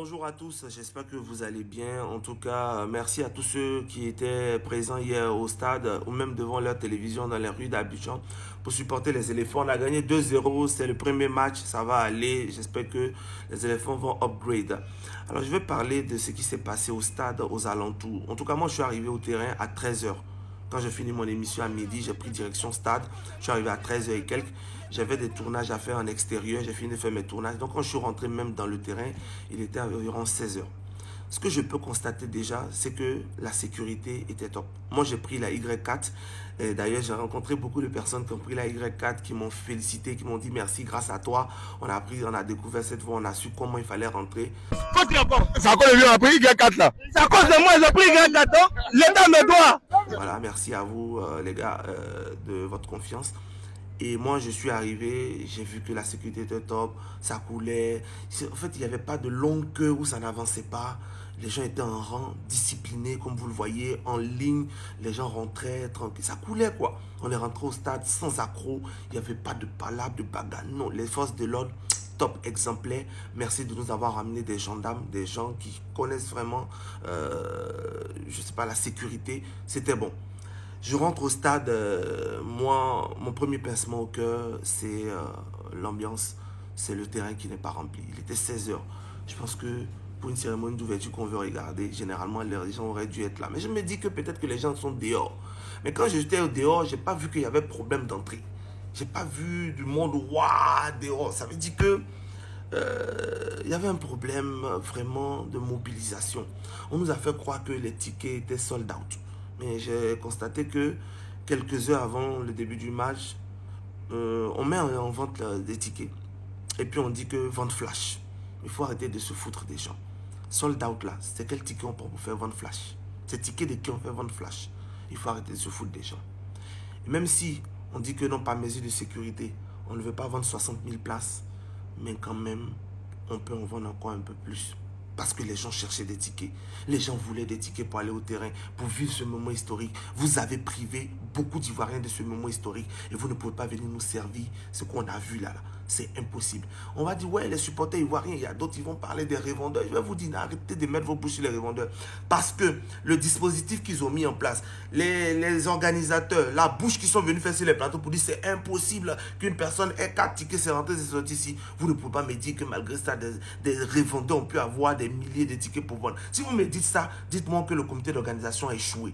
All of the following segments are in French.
Bonjour à tous, j'espère que vous allez bien. En tout cas, merci à tous ceux qui étaient présents hier au stade ou même devant leur télévision dans les rues d'Abidjan pour supporter les éléphants. On a gagné 2-0, c'est le premier match, ça va aller. J'espère que les éléphants vont upgrade. Alors, je vais parler de ce qui s'est passé au stade, aux alentours. En tout cas, moi, je suis arrivé au terrain à 13 h. Quand j'ai fini mon émission à midi, j'ai pris direction stade. Je suis arrivé à 13 h et quelques. J'avais des tournages à faire en extérieur. J'ai fini de faire mes tournages. Donc, quand je suis rentré même dans le terrain, il était environ 16 h. Ce que je peux constater déjà, c'est que la sécurité était top. Moi, j'ai pris la Y4. D'ailleurs, j'ai rencontré beaucoup de personnes qui ont pris la Y4, qui m'ont félicité, qui m'ont dit merci, grâce à toi. On a découvert cette voie, on a su comment il fallait rentrer. C'est à cause de lui, on a pris Y4 là. C'est à cause de moi, j'ai pris Y4. L'État me doit. Voilà, merci à vous, les gars, de votre confiance. Et moi, je suis arrivé, j'ai vu que la sécurité était top, ça coulait. En fait, il n'y avait pas de longue queue où ça n'avançait pas. Les gens étaient en rang, disciplinés, comme vous le voyez, en ligne. Les gens rentraient tranquille. Ça coulait, quoi. On est rentré au stade sans accroc. Il n'y avait pas de palabre, de bagarre. Non, les forces de l'ordre, top, exemplaire. Merci de nous avoir amené des gendarmes, des gens qui connaissent vraiment, je sais pas, la sécurité. C'était bon. Je rentre au stade, moi, mon premier pincement au cœur, c'est l'ambiance, c'est le terrain qui n'est pas rempli. Il était 16 h. Je pense que pour une cérémonie d'ouverture qu'on veut regarder, généralement les gens auraient dû être là. Mais je me dis que peut-être que les gens sont dehors. Mais quand j'étais au dehors, je n'ai pas vu qu'il y avait problème d'entrée. Je n'ai pas vu du monde ouah, dehors. Ça veut dire que il y avait un problème vraiment de mobilisation. On nous a fait croire que les tickets étaient sold out. Mais j'ai constaté que quelques heures avant le début du match, on met en vente des tickets. Et puis on dit que vente flash. Il faut arrêter de se foutre des gens. Sold out là, c'est quel ticket on prend pour faire vente flash? C'est ticket de qui on fait vente flash? Il faut arrêter de se foutre des gens. Et même si on dit que non, par mesure de sécurité, on ne veut pas vendre 60 000 places, mais quand même, on peut en vendre encore un peu plus. Parce que les gens cherchaient des tickets. Les gens voulaient des tickets pour aller au terrain, pour vivre ce moment historique. Vous avez privé beaucoup d'Ivoiriens de ce moment historique et vous ne pouvez pas venir nous servir ce qu'on a vu là. C'est impossible. On va dire, ouais, les supporters ivoiriens, il y a d'autres qui vont parler des revendeurs. Je vais vous dire, arrêtez de mettre vos bouches sur les revendeurs. Parce que le dispositif qu'ils ont mis en place, les organisateurs, la bouche qui sont venus faire sur les plateaux pour dire c'est impossible qu'une personne ait 4 tickets, c'est rentré, c'est sorti ici. Vous ne pouvez pas me dire que malgré ça, des revendeurs ont pu avoir des milliers de tickets pour vendre. Si vous me dites ça, dites-moi que le comité d'organisation a échoué.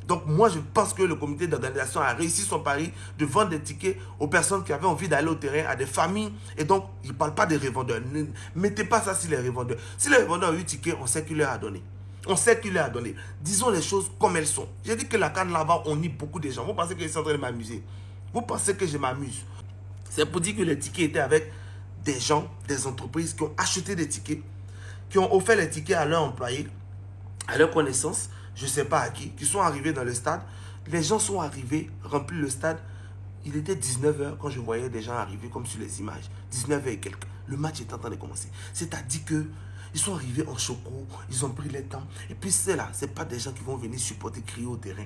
Donc moi, je pense que le comité d'organisation a réussi son pari de vendre des tickets aux personnes qui avaient envie d'aller au terrain, à des familles. Et donc, il ne parle pas des revendeurs. Ne mettez pas ça sur les revendeurs. Si les revendeurs ont eu ticket, on sait qui leur a donné. On sait qui leur a donné. Disons les choses comme elles sont. J'ai dit que la canne là-bas, on nie beaucoup de gens. Vous pensez que je suis en train de m'amuser? Vous pensez que je m'amuse? C'est pour dire que les tickets étaient avec des gens, des entreprises qui ont acheté des tickets, qui ont offert les tickets à leurs employés, à leurs connaissances, je ne sais pas à qui sont arrivés dans le stade. Les gens sont arrivés, remplis le stade. Il était 19 h quand je voyais des gens arriver comme sur les images. 19 h et quelques. Le match est en train de commencer. C'est-à-dire que ils sont arrivés en choco, ils ont pris le temps. Et puis c'est là, ce n'est pas des gens qui vont venir supporter, crier au terrain.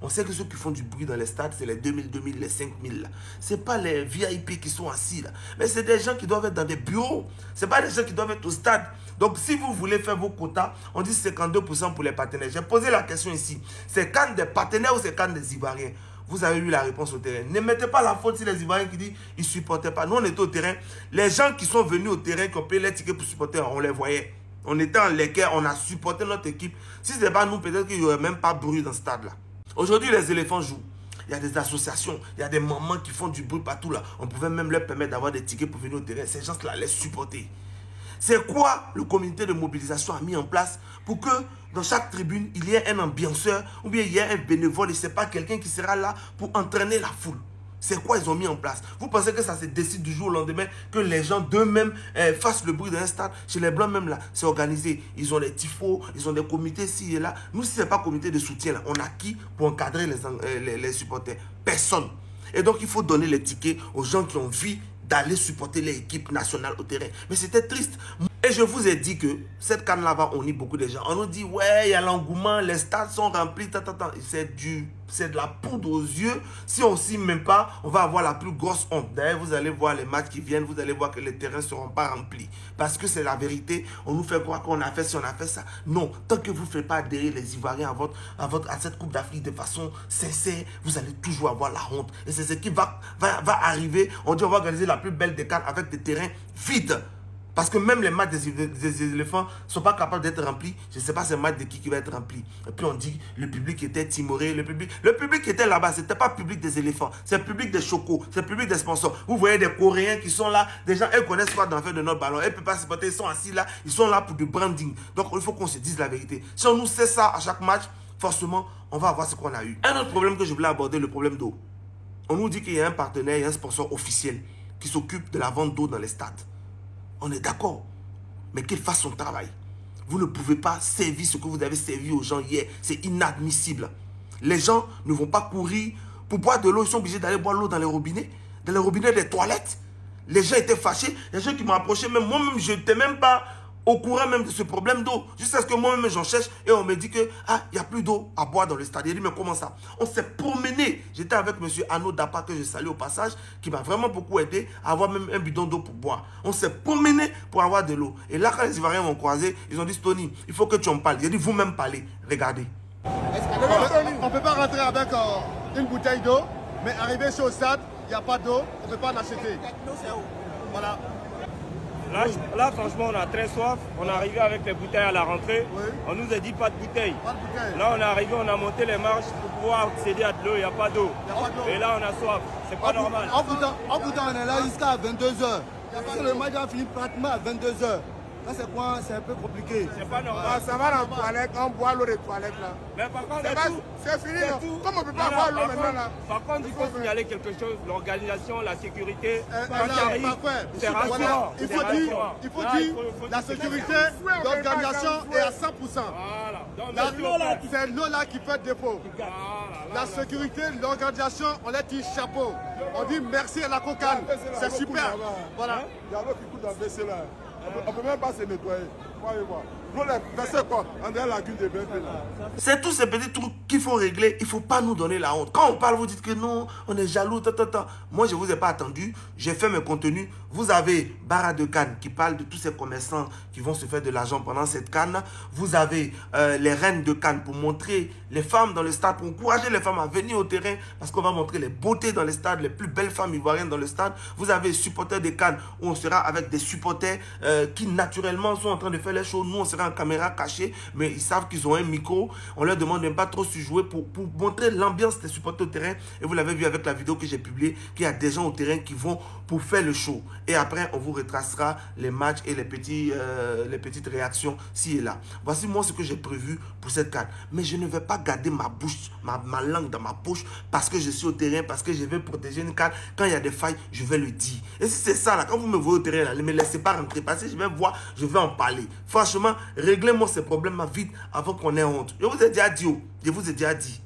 On sait que ceux qui font du bruit dans les stades, c'est les 2000, les 5000. Ce n'est pas les VIP qui sont assis là. Mais c'est des gens qui doivent être dans des bureaux. Ce n'est pas des gens qui doivent être au stade. Donc si vous voulez faire vos quotas, on dit 52% pour les partenaires. J'ai posé la question ici. C'est quand des partenaires ou c'est quand des Ivoiriens? Vous avez eu la réponse au terrain. Ne mettez pas la faute sur les Ivoiriens qui disent qu'ils ne supportaient pas. Nous, on était au terrain. Les gens qui sont venus au terrain, qui ont payé les tickets pour supporter, on les voyait. On était en l'équerre, on a supporté notre équipe. Si ce n'est pas nous, peut-être qu'il n'y aurait même pas bruit dans ce stade-là. Aujourd'hui, les éléphants jouent. Il y a des associations, il y a des mamans qui font du bruit partout là. On pouvait même leur permettre d'avoir des tickets pour venir au terrain. Ces gens-là les supporter. C'est quoi le comité de mobilisation a mis en place pour que dans chaque tribune, il y ait un ambianceur ou bien il y ait un bénévole et ce n'est pas quelqu'un qui sera là pour entraîner la foule. C'est quoi ils ont mis en place? Vous pensez que ça se décide du jour au lendemain, que les gens d'eux-mêmes fassent le bruit dans un stade? Chez les Blancs même là, c'est organisé. Ils ont des tifos, ils ont des comités ici et là. Nous, si ce n'est pas comité de soutien là, on a qui pour encadrer les supporters? Personne. Et donc, il faut donner les tickets aux gens qui ont envie d'aller supporter l'équipe nationale au terrain. Mais c'était triste. Et je vous ai dit que cette canne là-bas, on nie beaucoup de gens. On nous dit, ouais, il y a l'engouement, les stades sont remplis, c'est du c'est de la poudre aux yeux. Si on s'y met pas, on va avoir la plus grosse honte. D'ailleurs, vous allez voir les matchs qui viennent, vous allez voir que les terrains ne seront pas remplis. Parce que c'est la vérité. On nous fait croire qu'on a fait si on a fait ça. Non, tant que vous ne faites pas adhérer les Ivoiriens à cette Coupe d'Afrique de façon sincère, vous allez toujours avoir la honte. Et c'est ce qui va arriver. On dit on va organiser la plus belle des CAN avec des terrains vides. Parce que même les matchs des éléphants ne sont pas capables d'être remplis. Je ne sais pas ce match de qui va être rempli. Et puis on dit le public était timoré. Le public qui était là-bas, ce n'était pas le public des éléphants. C'est le public des chocos. C'est le public des sponsors. Vous voyez des Coréens qui sont là. Des gens, ils connaissent quoi dans le fait de notre ballon. Ils ne peuvent pas supporter. Ils sont assis là. Ils sont là pour du branding. Donc il faut qu'on se dise la vérité. Si on nous sait ça à chaque match, forcément, on va avoir ce qu'on a eu. Un autre problème que je voulais aborder, le problème d'eau. On nous dit qu'il y a un partenaire, il y a un sponsor officiel qui s'occupe de la vente d'eau dans les stades. On est d'accord, mais qu'il fasse son travail. Vous ne pouvez pas servir ce que vous avez servi aux gens hier. C'est inadmissible. Les gens ne vont pas courir pour boire de l'eau. Ils sont obligés d'aller boire l'eau dans les robinets des toilettes. Les gens étaient fâchés. Les gens qui m'ont approché, même moi-même, je n'étais même pas au courant même de ce problème d'eau. Jusqu'à ce que moi-même j'en cherche et on me dit que il n'y a plus d'eau à boire dans le stade. J'ai dit mais comment ça? On s'est promené. J'étais avec M. Arnaud Dapa que je salue au passage, qui m'a vraiment beaucoup aidé à avoir même un bidon d'eau pour boire. On s'est promené pour avoir de l'eau. Et là quand les Ivoiriens m'ont croisé, ils ont dit Tony, il faut que tu en parles. J'ai dit vous-même parlez. Regardez. On ne peut pas rentrer avec une bouteille d'eau, mais arriver sur le stade, il n'y a pas d'eau, on ne peut pas en acheter. Voilà. Là, franchement, on a très soif. On est arrivé avec les bouteilles à la rentrée. Oui. On nous a dit pas de bouteilles. Là, on est arrivé, on a monté les marches pour pouvoir accéder à de l'eau. Il n'y a pas d'eau. Et là, on a soif. C'est pas normal. En pourtant, on est là jusqu'à 22h. Le match a fini pratiquement à 22h. Là, c'est un peu compliqué. C'est pas normal. Ah, ça va dans la toilette, on boit l'eau des toilettes là. Mais par contre, c'est fini. Comme on ne peut pas boire l'eau maintenant là. Par contre, il faut signaler quelque chose. L'organisation, la sécurité. C'est rassurant. Il faut dire, la sécurité, l'organisation est à 100%. C'est l'eau là qui fait défaut. La sécurité, l'organisation, on leur dit chapeau. On dit merci à la Cocane. C'est super. Voilà. Il y a l'eau qui coule dans le WC là. On ne peut même pas se nettoyer. Voyez voir. C'est tous ces petits trucs qu'il faut régler. Il ne faut pas nous donner la honte. Quand on parle, vous dites que non, on est jaloux. Moi, je ne vous ai pas attendu. J'ai fait mes contenus. Vous avez Bara de Cannes qui parle de tous ces commerçants qui vont se faire de l'argent pendant cette canne. Vous avez les reines de Cannes pour montrer les femmes dans le stade, pour encourager les femmes à venir au terrain parce qu'on va montrer les beautés dans le stade, les plus belles femmes ivoiriennes dans le stade. Vous avez les supporters de Cannes où on sera avec des supporters qui naturellement sont en train de faire les choses. Nous, on sera en caméra cachée, mais ils savent qu'ils ont un micro. On leur demande de ne pas trop se jouer pour montrer l'ambiance des supporters au terrain. Et vous l'avez vu avec la vidéo que j'ai publiée, qu'il y a des gens au terrain qui vont pour faire le show. Et après, on vous retracera les matchs et les petites réactions ci et là. Voici moi ce que j'ai prévu pour cette CAN. Mais je ne vais pas garder ma bouche, ma langue dans ma poche parce que je suis au terrain, parce que je vais protéger une CAN. Quand il y a des failles, je vais le dire. Et si c'est ça, là, quand vous me voyez au terrain, là, ne me laissez pas rentrer parce que je vais voir, je vais en parler. Franchement, réglez-moi ces problèmes vite avant qu'on ait honte. Je vous ai déjà dit,